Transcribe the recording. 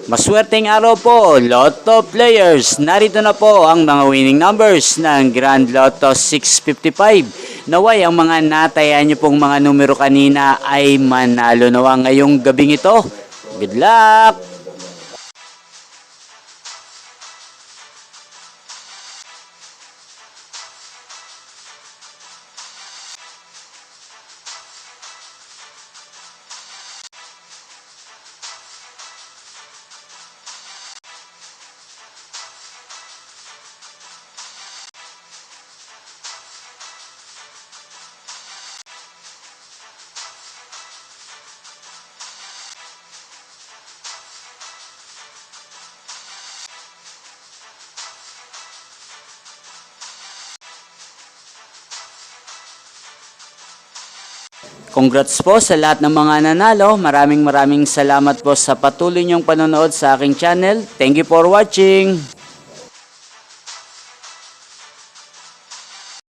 Maswerteng araw po, Lotto players. Narito na po ang mga winning numbers ng Grand Lotto 655. Naway ang mga nataya nyo pong mga numero kanina ay manalo nawa ngayong gabing ito. Good luck! Congrats po sa lahat ng mga nanalo. Maraming salamat po sa patuloy niyong panonood sa aking channel. Thank you for watching.